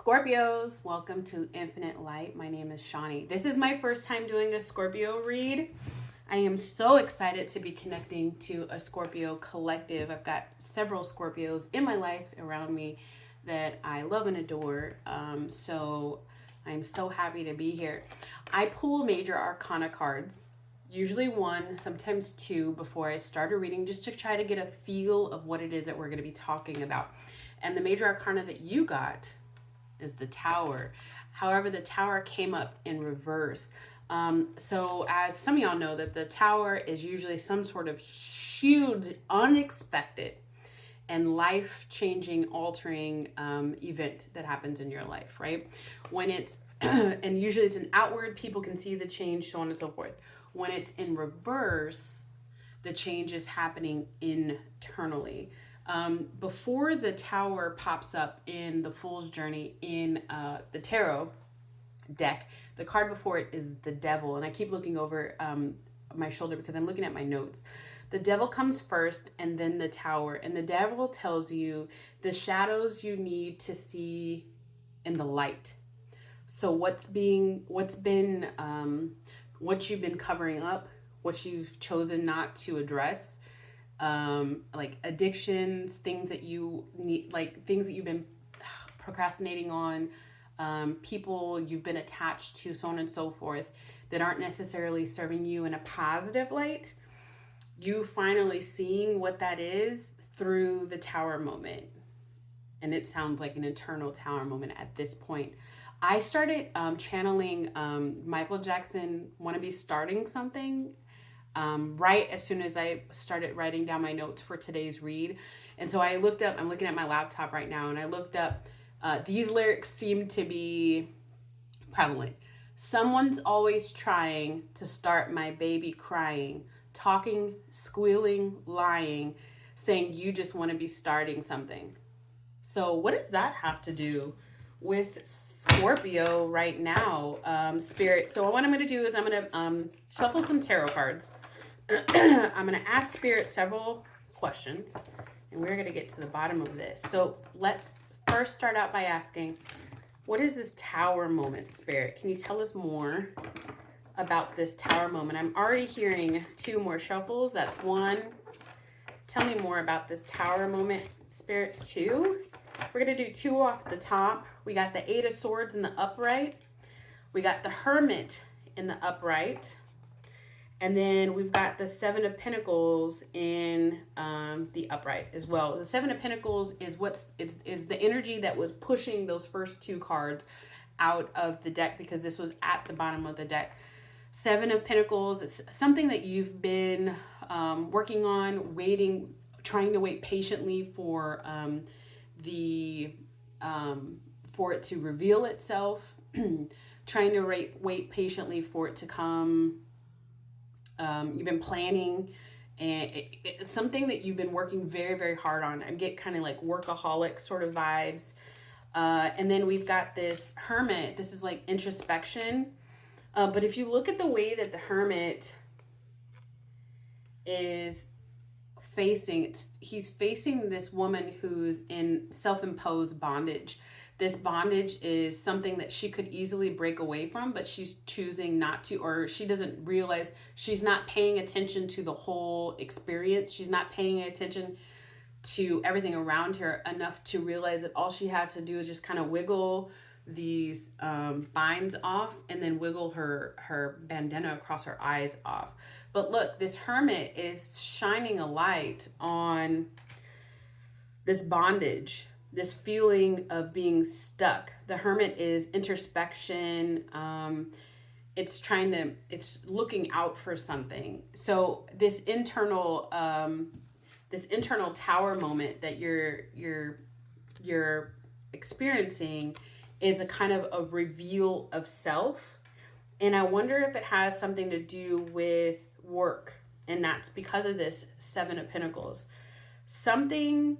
Scorpios, welcome to Infinite Light. My name is Shawnee. This is my first time doing a Scorpio read. I am so excited to be connecting to a Scorpio collective. I've got several Scorpios in my life around me that I love and adore. So I'm so happy to be here. I pull major arcana cards, usually one, sometimes two, before I start a reading, just to try to get a feel of what it is that we're going to be talking about. And the major arcana that you got is the Tower. However, the Tower came up in reverse. So as some of y'all know, that the Tower is usually some sort of huge, unexpected, and life-changing, altering event that happens in your life, right? When it's, and usually it's an outward, people can see the change, so on and so forth. When it's in reverse, the change is happening internally. Before the Tower pops up in the Fool's Journey in the Tarot deck, the card before it is the Devil. And I keep looking over my shoulder because I'm looking at my notes. The Devil comes first and then the Tower. And the Devil tells you the shadows you need to see in the light. So what you've been covering up, what you've chosen not to address, like addictions, things that you need, like things that you've been procrastinating on, people you've been attached to, so on and so forth, that aren't necessarily serving you in a positive light. You finally seeing what that is through the Tower moment. And it sounds like an eternal Tower moment at this point. I started channeling Michael Jackson, Wanna Be Starting Something, right as soon as I started writing down my notes for today's read. And so I looked up, I'm looking at my laptop right now, and I looked up, these lyrics seem to be prevalent. Someone's always trying to start my baby crying, talking, squealing, lying, saying you just want to be starting something. So what does that have to do with Scorpio right now, Spirit? So what I'm going to do is I'm going to shuffle some tarot cards. I'm going to ask Spirit several questions, and we're going to get to the bottom of this. So let's first start out by asking, what is this Tower moment, Spirit? Can you tell us more about this Tower moment? I'm already hearing two more shuffles. That's one. Tell me more about this Tower moment, Spirit. Two. We're going to do two off the top. We got the Eight of Swords in the upright. We got the Hermit in the upright. And then we've got the Seven of Pentacles in the upright as well. The Seven of Pentacles is is the energy that was pushing those first two cards out of the deck, because this was at the bottom of the deck. Seven of Pentacles is something that you've been working on, waiting, trying to wait patiently for for it to reveal itself, trying to wait patiently for it to come. You've been planning, and it's something that you've been working very, very hard on. I get kind of like workaholic sort of vibes. And then we've got this Hermit. This is like introspection. But if you look at the way that the Hermit is facing, he's facing this woman who's in self-imposed bondage. This bondage is something that she could easily break away from, but she's choosing not to, or she doesn't realize, she's not paying attention to the whole experience. She's not paying attention to everything around her enough to realize that all she had to do is just kind of wiggle these binds off, and then wiggle her bandana across her eyes off. But look, this Hermit is shining a light on this bondage, this feeling of being stuck. The Hermit is introspection. It's looking out for something. So this internal Tower moment that you're experiencing is a kind of a reveal of self. And I wonder if it has something to do with work. And that's because of this Seven of Pentacles. Something,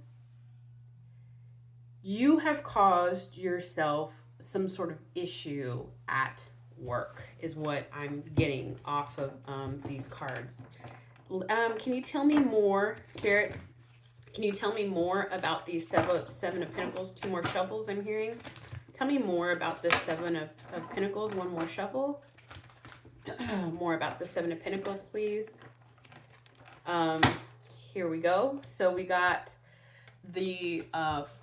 you have caused yourself some sort of issue at work, is what I'm getting off of these cards. Can you tell me more, Spirit? Can you tell me more about these Seven of Pentacles? Two more shuffles I'm hearing. Tell me more about the Seven of Pentacles. One more shuffle. More about the Seven of Pentacles, please. Here we go. So we got the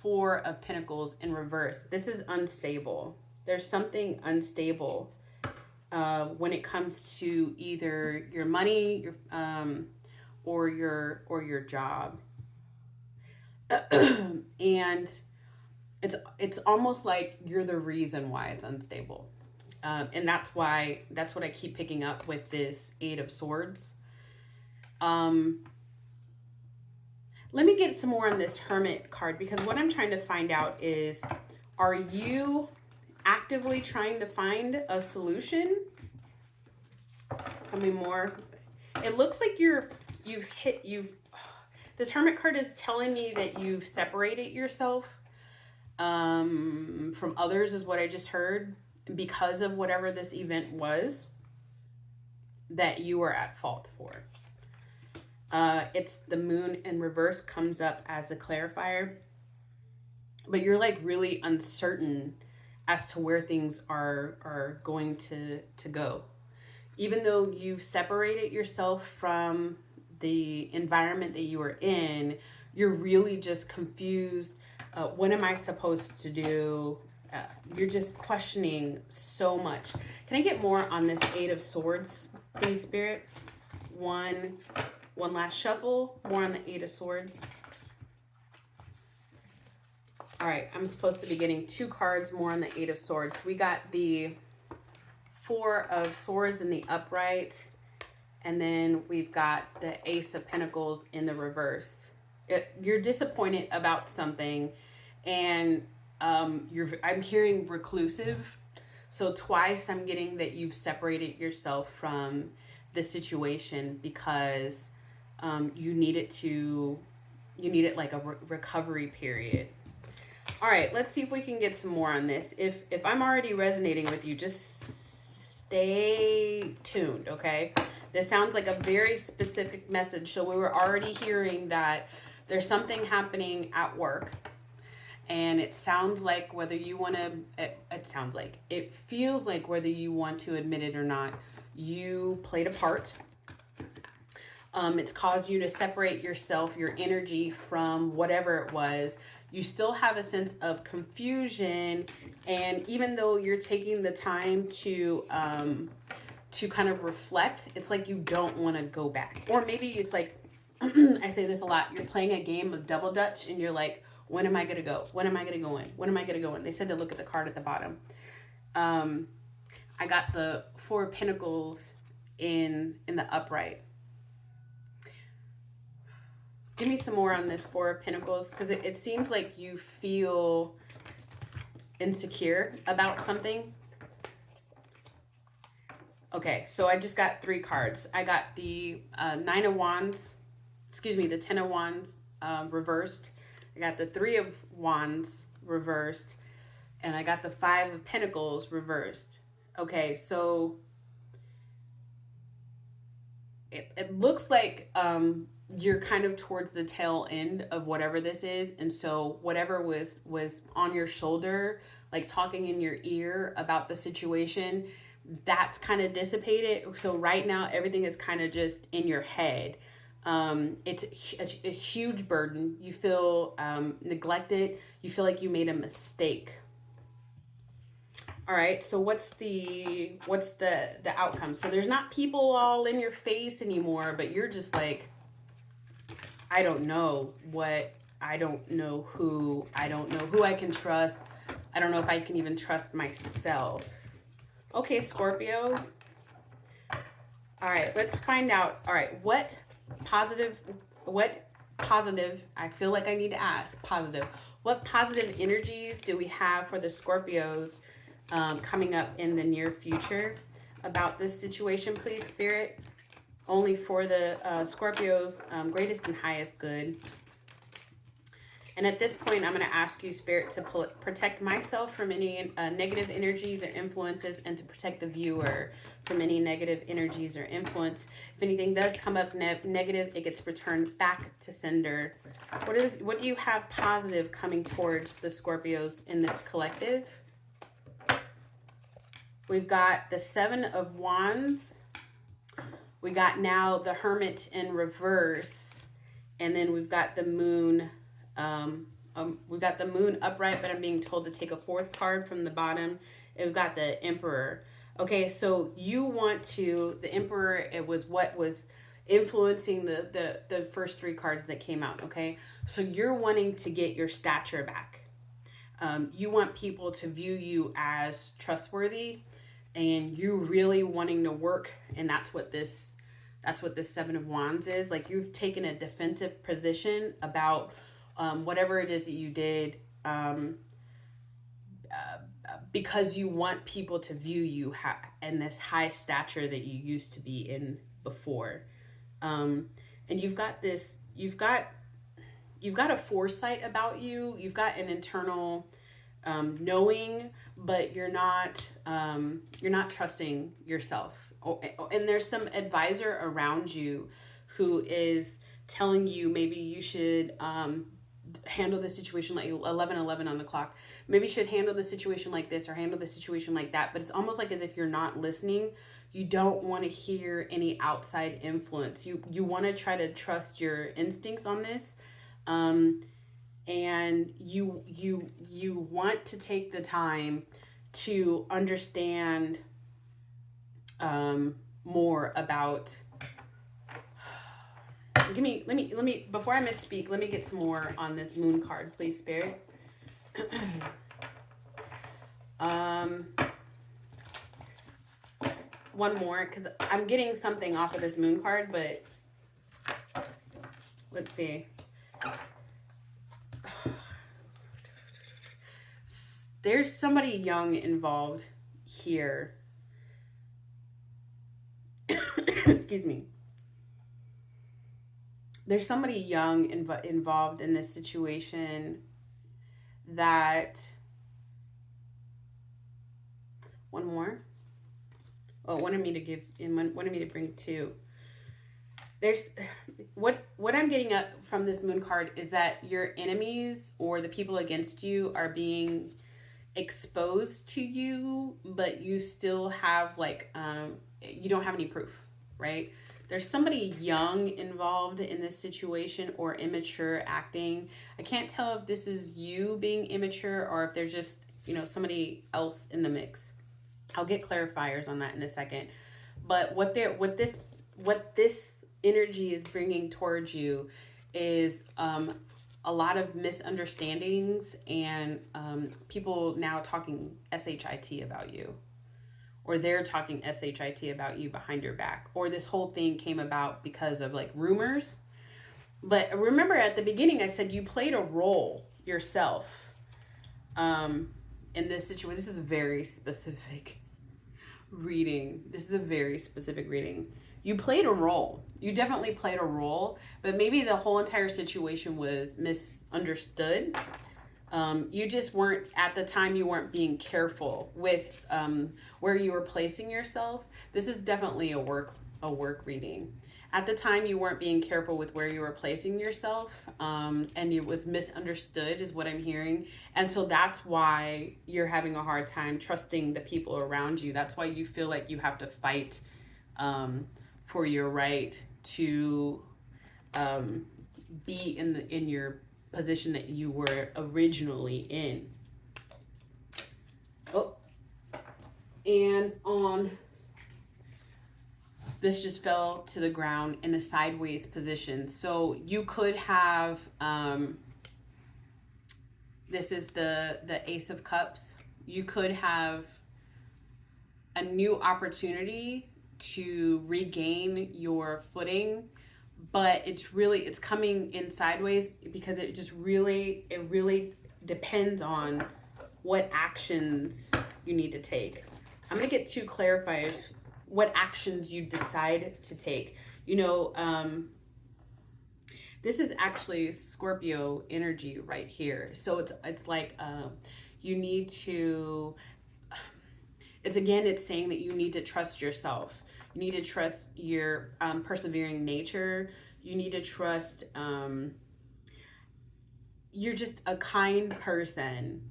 Four of Pentacles in reverse. This is unstable. There's something unstable when it comes to either your money, or your job. And it's almost like you're the reason why it's unstable. And that's what I keep picking up with this Eight of Swords. Let me get some more on this Hermit card, because what I'm trying to find out is, are you actively trying to find a solution? Tell me more. It looks like this Hermit card is telling me that you've separated yourself from others, is what I just heard, because of whatever this event was that you were at fault for. It's the Moon in reverse comes up as the clarifier, but you're like really uncertain as to where things are going to go. Even though you've separated yourself from the environment that you were in, you're really just confused. What am I supposed to do? You're just questioning so much. Can I get more on this Eight of Swords, please, Spirit? One last shuffle. More on the Eight of Swords. All right, I'm supposed to be getting 2 cards more on the Eight of Swords. We got the Four of Swords in the upright, and then we've got the Ace of Pentacles in the reverse. You're disappointed about something, and I'm hearing reclusive. So twice I'm getting that you've separated yourself from the situation because you needed like a recovery period. All right, let's see if we can get some more on this. If I'm already resonating with you, just stay tuned, okay? This sounds like a very specific message. So we were already hearing that there's something happening at work, and it sounds like whether you want to, it feels like whether you want to admit it or not, you played a part. It's caused you to separate yourself, your energy from whatever it was. You still have a sense of confusion, and even though you're taking the time to kind of reflect, it's like you don't want to go back. Or maybe it's like, I say this a lot, you're playing a game of double dutch and you're like, when am I going to go? When am I going to go in? When am I going to go in? They said to look at the card at the bottom. I got the Four of Pentacles in the upright. Give me some more on this Four of Pentacles, because it seems like you feel insecure about something. Okay, so I just got 3 cards. I got the Nine of Wands, the Ten of Wands reversed. I got the Three of Wands reversed, and I got the Five of Pentacles reversed. Okay, so it looks like you're kind of towards the tail end of whatever this is, and so whatever was on your shoulder, like talking in your ear about the situation, that's kind of dissipated. So right now everything is kind of just in your head. It's a huge burden. You feel neglected. You feel like you made a mistake. All right, so what's the outcome? So there's not people all in your face anymore, but you're just like, I don't know what, I don't know who I can trust. I don't know if I can even trust myself. Okay, Scorpio. All right, let's find out. All right, what positive, I feel like I need to ask, what positive energies do we have for the Scorpios coming up in the near future about this situation, please, Spirit? Only for the Scorpios, greatest and highest good. And at this point, I'm going to ask you, Spirit, to protect myself from any negative energies or influences, and to protect the viewer from any negative energies or influence. If anything does come up negative, it gets returned back to sender. What do you have positive coming towards the Scorpios in this collective? We've got the Seven of Wands. We got now the Hermit in reverse. And then we've got the Moon. We've got the Moon upright, but I'm being told to take a fourth card from the bottom. And we've got the Emperor. Okay, so you want to, the Emperor, it was what was influencing the first three cards that came out, okay? So you're wanting to get your stature back. You want people to view you as trustworthy, and you really wanting to work, and that's what this Seven of Wands is. Like, you've taken a defensive position about whatever it is that you did, because you want people to view you in this high stature that you used to be in before. And you've got a foresight about you. You've got an internal knowing, but you're not trusting yourself. And there's some advisor around you who is telling you maybe you should handle the situation like 11:11 on the clock. Maybe you should handle the situation like this or handle the situation like that. But it's almost like as if you're not listening. You don't want to hear any outside influence. You want to try to trust your instincts on this. And you want to take the time to understand more about. Let me before I misspeak, let me get some more on this Moon card, please, Spirit. One more, because I'm getting something off of this Moon card, but let's see. There's somebody young involved here. Excuse me. There's somebody young involved in this situation that... One more. Oh, wanted me to bring two. There's what I'm getting up from this Moon card is that your enemies or the people against you are being exposed to you, but you still have like you don't have any proof, right? There's somebody young involved in this situation or immature acting. I can't tell if this is you being immature or if there's just, somebody else in the mix. I'll get clarifiers on that in a second. But what this energy is bringing towards you is a lot of misunderstandings and people now talking SHIT about you, or they're talking SHIT about you behind your back, or this whole thing came about because of like rumors. But remember at the beginning I said you played a role yourself in this situation. This is a very specific reading. You played a role. You definitely played a role, but maybe the whole entire situation was misunderstood. You just weren't, at the time, you weren't being careful with where you were placing yourself. This is definitely a work reading. At the time, you weren't being careful with where you were placing yourself, and it was misunderstood is what I'm hearing. And so that's why you're having a hard time trusting the people around you. That's why you feel like you have to fight for your right to be in your position that you were originally in. Oh, and on this just fell to the ground in a sideways position. So you could have this is the Ace of Cups. You could have a new opportunity to regain your footing, but it's coming in sideways because it really depends on what actions you need to take. I'm gonna get two clarifiers. What actions you decide to take. This is actually Scorpio energy right here. So it's like you need to. It's saying that you need to trust yourself. You need to trust your persevering nature. You need to trust you're just a kind person.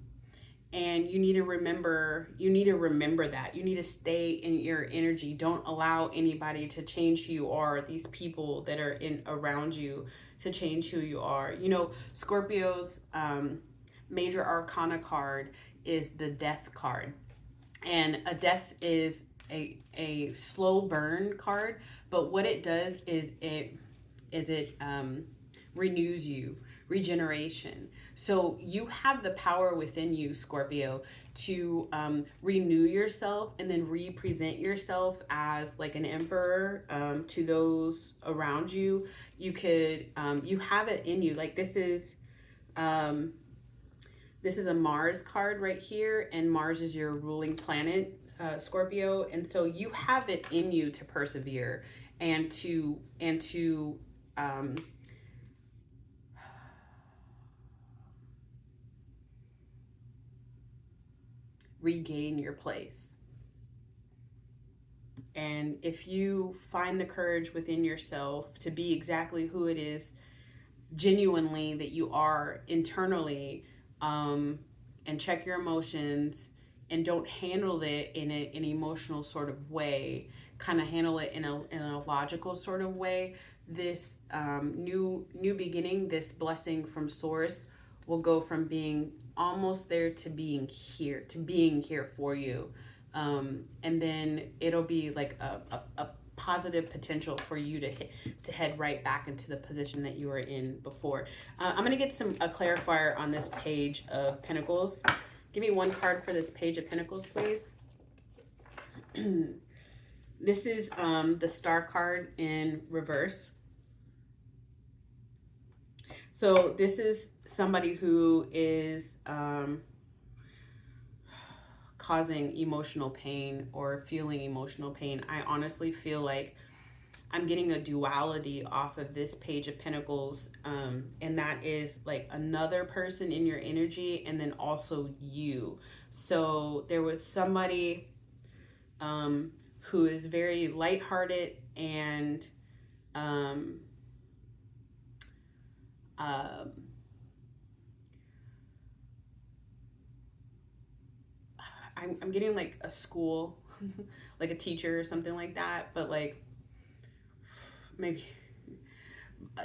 And you need to remember that. You need to stay in your energy. Don't allow anybody to change who you are, these people that are in around you, to change who you are. You know, Scorpio's major arcana card is the death card. And a death is a slow burn card, but what it does is it renews you, regeneration. So you have the power within you, Scorpio, to renew yourself and then represent yourself as like an emperor to those around you. You could you have it in you. Like this is a Mars card right here, and Mars is your ruling planet, Scorpio, and so you have it in you to persevere and to regain your place. And if you find the courage within yourself to be exactly who it is genuinely that you are internally, and check your emotions and don't handle it in an emotional sort of way, kind of handle it in a logical sort of way, this new beginning, this blessing from source will go from being almost there to being here for you. And then it'll be like a positive potential for you to head right back into the position that you were in before. I'm going to get a clarifier on this page of Pentacles. Give me one card for this page of Pentacles, please. This is the Star card in reverse. So this is somebody who is causing emotional pain or feeling emotional pain. I honestly feel like I'm getting a duality off of this page of Pentacles, and that is like another person in your energy and then also you. So there was somebody who is very lighthearted and I'm getting like a school, like a teacher or something like that, but like maybe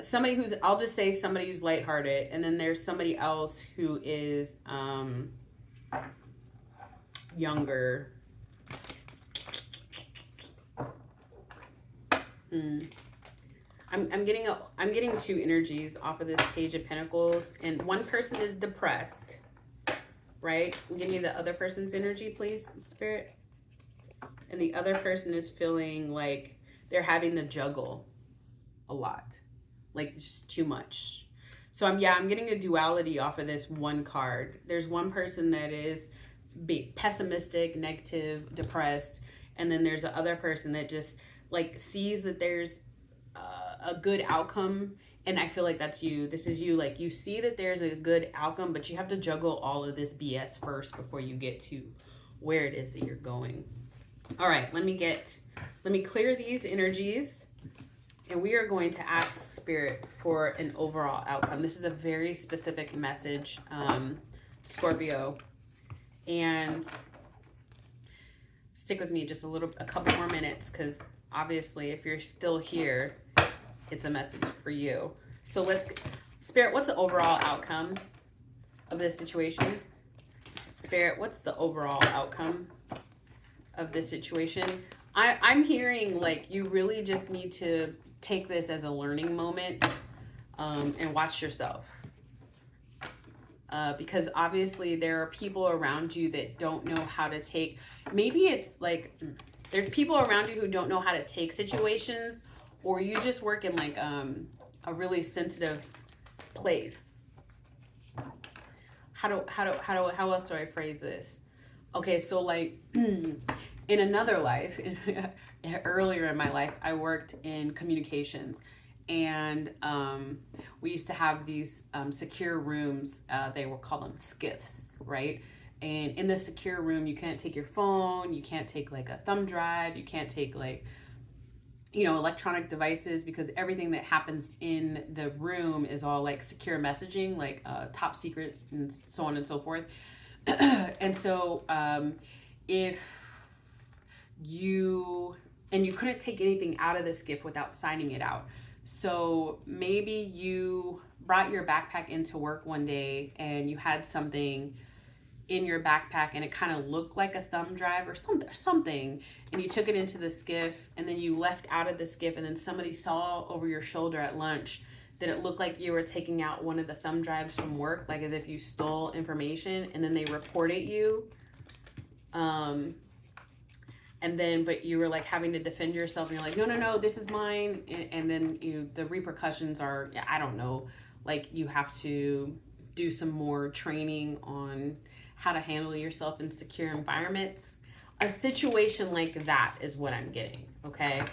somebody who's, I'll just say somebody who's lighthearted, and then there's somebody else who is younger. I'm getting two energies off of this page of Pentacles, and one person is depressed, right? Give me the other person's energy, please, Spirit. And the other person is feeling like they're having to juggle a lot, like just too much. So I'm getting a duality off of this one card. There's one person that is pessimistic, negative, depressed, and then there's the other person that just like sees that there's a good outcome. And I feel like that's you. This is you. Like you see that there's a good outcome, but you have to juggle all of this BS first before you get to where it is that you're going. All right, let me clear these energies, and we are going to ask Spirit for an overall outcome. This is a very specific message, Scorpio, and stick with me just a couple more minutes, because obviously if you're still here, it's a message for you. So Spirit, what's the overall outcome of this situation? Spirit, what's the overall outcome of this situation? I'm hearing like you really just need to take this as a learning moment, and watch yourself. Because obviously there are people around you that don't know how to take, maybe it's like there's people around you who don't know how to take situations, or you just work in like a really sensitive place. How else do I phrase this? Okay, so like in another life, earlier in my life, I worked in communications, and we used to have these secure rooms. They were called them skiffs, right? And in the secure room, you can't take your phone, you can't take like a thumb drive, you can't take like, you know, electronic devices, because everything that happens in the room is all like secure messaging, like top secret and so on and so forth. And so if you and you couldn't take anything out of this gift without signing it out. So maybe you brought your backpack into work one day and you had something in your backpack and it kind of looked like a thumb drive or something, and you took it into the skiff and then you left out of the skiff, and then somebody saw over your shoulder at lunch that it looked like you were taking out one of the thumb drives from work, like as if you stole information, and then they reported you. And then but you were like having to defend yourself and you're like, no, this is mine. And then the repercussions are, I don't know, like you have to do some more training on how to handle yourself in secure environments. A situation like that is what I'm getting. Okay.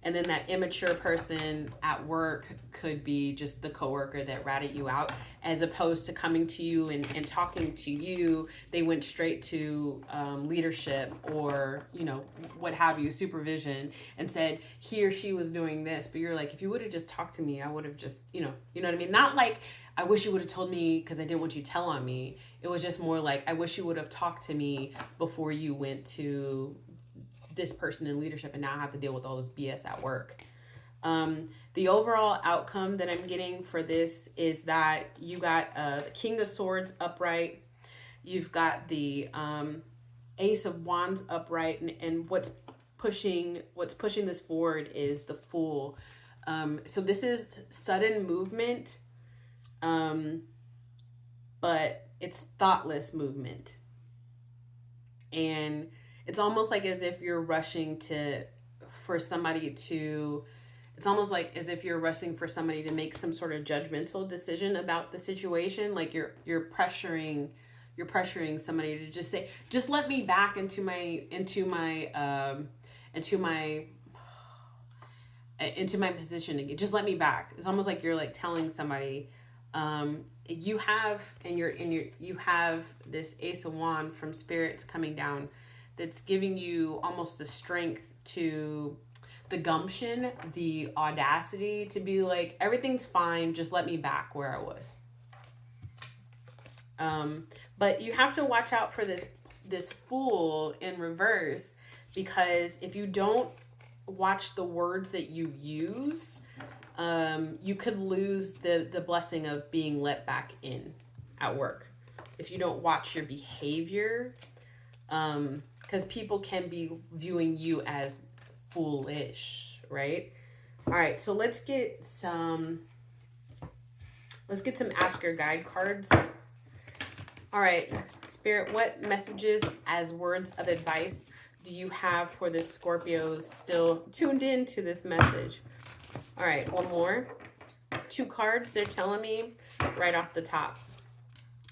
And then that immature person at work could be just the coworker that ratted you out, as opposed to coming to you and talking to you. They went straight to leadership or, what have you, supervision, and said he or she was doing this. But you're like, if you would have just talked to me, I would have just, you know what I mean? Not like, I wish you would have told me because I didn't want you to tell on me. It was just more like, I wish you would have talked to me before you went to this person in leadership and now I have to deal with all this BS at work. The overall outcome that I'm getting for this is that you got the King of Swords upright, you've got the Ace of Wands upright, and what's pushing this forward is the Fool. So this is sudden movement, but it's thoughtless movement, and it's almost like as if you're rushing for somebody to make some sort of judgmental decision about the situation. Like you're pressuring somebody to just say, just let me back into my position again. Just let me back. It's almost like you're like telling somebody, you have this Ace of Wands from spirits coming down that's giving you almost the strength, to the gumption, the audacity to be like, everything's fine, just let me back where I was. But you have to watch out for this Fool in reverse, because if you don't watch the words that you use, you could lose the blessing of being let back in at work if you don't watch your behavior. Because people can be viewing you as foolish, right? All right, so let's get some Ask Your Guide cards. All right, Spirit, what messages as words of advice do you have for the Scorpios still tuned in to this message? All right, one more. 2 cards they're telling me right off the top.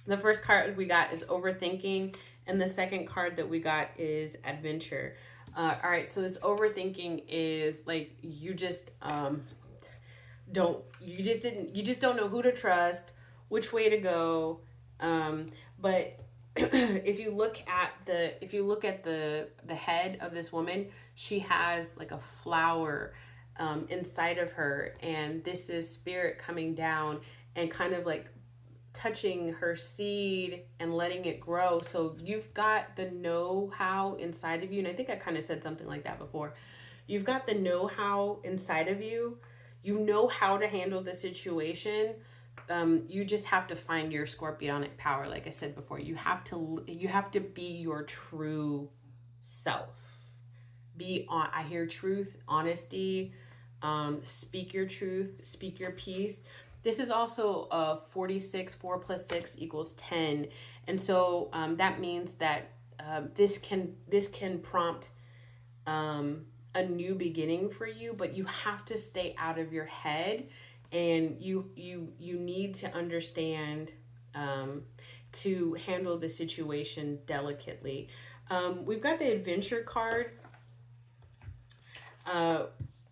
The first card we got is overthinking, and the second card that we got is adventure. All right, so this overthinking is like you just don't know who to trust, which way to go. But if you look at the head of this woman, she has like a flower inside of her, and this is spirit coming down and kind of like touching her seed and letting it grow. So you've got the know-how inside of you, and I think I kind of said something like that before. You've got the know-how inside of you. You know how to handle the situation. You just have to find your scorpionic power. Like I said before, you have to be your true self. I hear truth, honesty, speak your truth, speak your peace. This is also a 46, 4 plus 6 equals 10. And so that means that this can prompt a new beginning for you, but you have to stay out of your head, and you need to understand to handle the situation delicately. We've got the adventure card.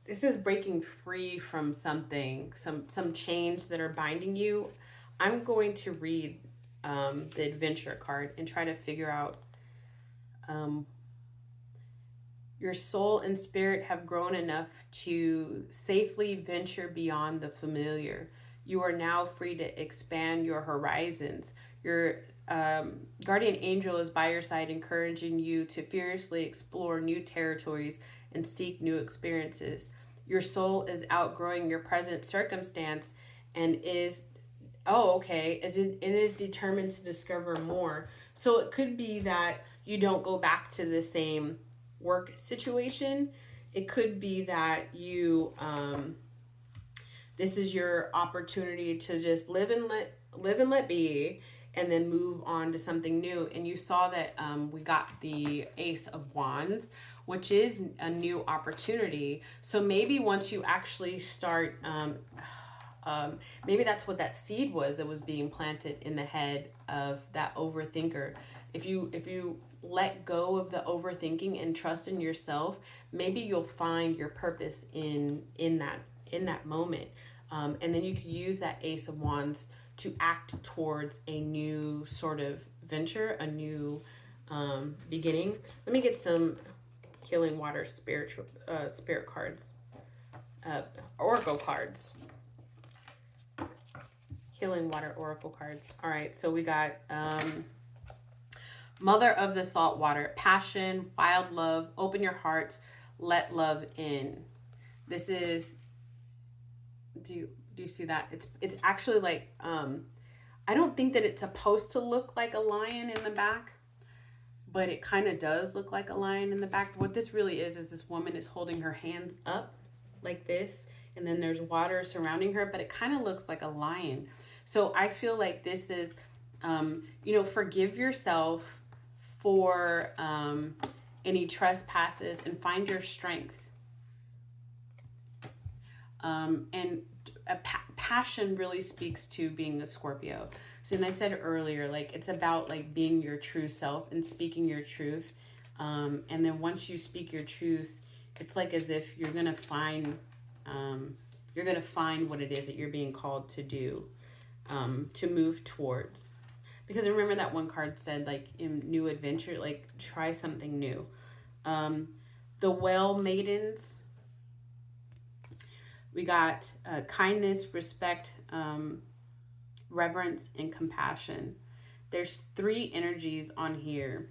This is breaking free from something, some chains that are binding you. I'm going to read the adventure card and try to figure out your soul and spirit have grown enough to safely venture beyond the familiar. You are now free to expand your horizons. Your guardian angel is by your side, encouraging you to fiercely explore new territories and seek new experiences. Your soul is outgrowing your present circumstance and is, oh, okay, it is determined to discover more. So it could be that you don't go back to the same work situation. It could be that you this is your opportunity to just live and let be, and then move on to something new. And you saw that we got the Ace of Wands, which is a new opportunity. So maybe once you actually start, maybe that's what that seed was that was being planted in the head of that overthinker. If you let go of the overthinking and trust in yourself, maybe you'll find your purpose in that moment. And then you could use that Ace of Wands to act towards a new sort of venture, a new beginning. Let me get some healing water spirit cards, oracle cards. Healing water oracle cards. All right, so we got Mother of the Salt Water, passion, wild love, open your heart, let love in. This is, do you see that? It's actually like, I don't think that it's supposed to look like a lion in the back, but it kind of does look like a lion in the back. What this really is this woman is holding her hands up like this, and then there's water surrounding her, but it kind of looks like a lion. So I feel like this is, forgive yourself for any trespasses and find your strength. And passion really speaks to being a Scorpio. So, and I said earlier, like, it's about like being your true self and speaking your truth. And then once you speak your truth, it's like as if you're going to find what it is that you're being called to do, to move towards. Because remember that one card said, like, in new adventure, like, try something new. The Well Maidens, we got kindness, respect, reverence, and compassion. There's 3 energies on here.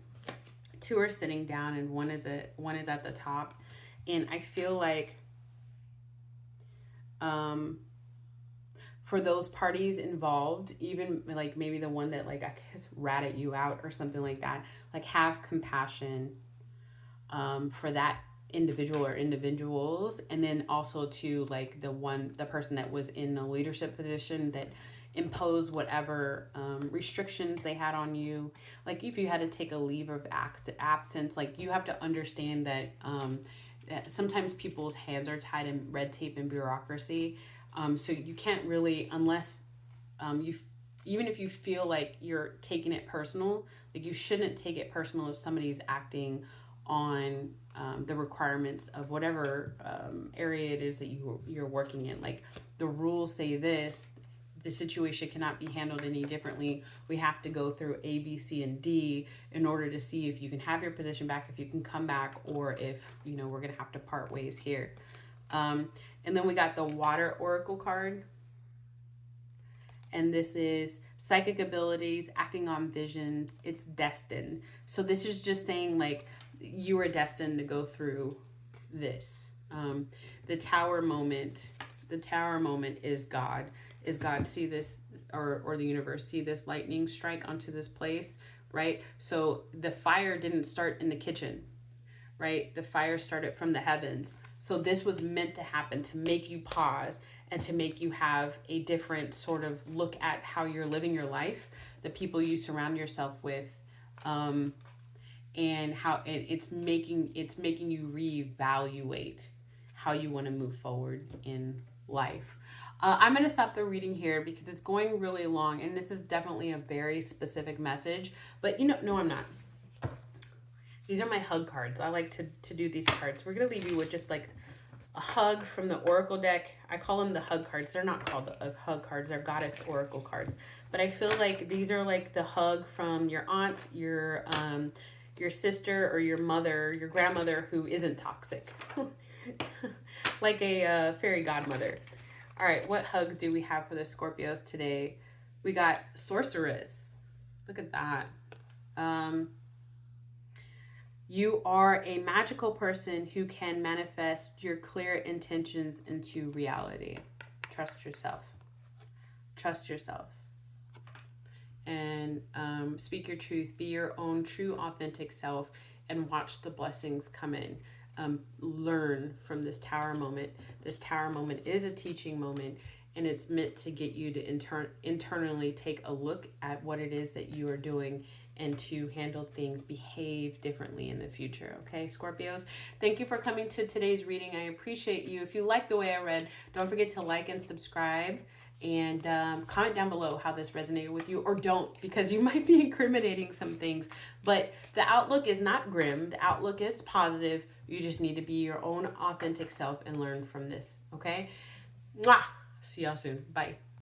2 are sitting down and one is at the top. And I feel like for those parties involved, even like maybe the one that like I guess ratted you out or something like that, like have compassion for that individual or individuals, and then also to like the person that was in a leadership position that imposed whatever restrictions they had on you. Like if you had to take a leave of absence, like you have to understand that sometimes people's hands are tied in red tape and bureaucracy. So you can't really, unless even if you feel like you're taking it personal, like you shouldn't take it personal if somebody's acting on the requirements of whatever area it is that you're working in. Like the rules say this, the situation cannot be handled any differently. We have to go through A, B, C, and D in order to see if you can have your position back, if you can come back, or if, we're going to have to part ways here. And then we got the Water Oracle card. And this is psychic abilities, acting on visions. It's destined. So this is just saying like you were destined to go through this. The tower moment is God. Is God see this, or the universe see this lightning strike onto this place, right? So the fire didn't start in the kitchen, right? The fire started from the heavens. So this was meant to happen to make you pause and to make you have a different sort of look at how you're living your life, the people you surround yourself with, and how it's making you reevaluate how you want to move forward in life. I'm going to stop the reading here because it's going really long, and this is definitely a very specific message. But no, I'm not. These are my hug cards. I like to do these cards. We're going to leave you with just like a hug from the Oracle deck. I call them the hug cards. They're not called hug cards. They're Goddess Oracle cards. But I feel like these are like the hug from your aunt, your sister, or your mother, your grandmother who isn't toxic. Like a fairy godmother. All right, what hugs do we have for the Scorpios today? We got Sorceress. Look at that. You are a magical person who can manifest your clear intentions into reality. Trust yourself. Trust yourself. And speak your truth. Be your own true, authentic self and watch the blessings come in. Learn from this tower moment. This tower moment is a teaching moment, and it's meant to get you to internally take a look at what it is that you are doing and to handle things, behave differently in the future. Okay, Scorpios, thank you for coming to today's reading. I appreciate you. If you like the way I read, don't forget to like and subscribe, and comment down below how this resonated with you, or don't, because you might be incriminating some things. But the outlook is not grim. The outlook is positive. You just need to be your own authentic self and learn from this. Okay. Mwah! See y'all soon. Bye.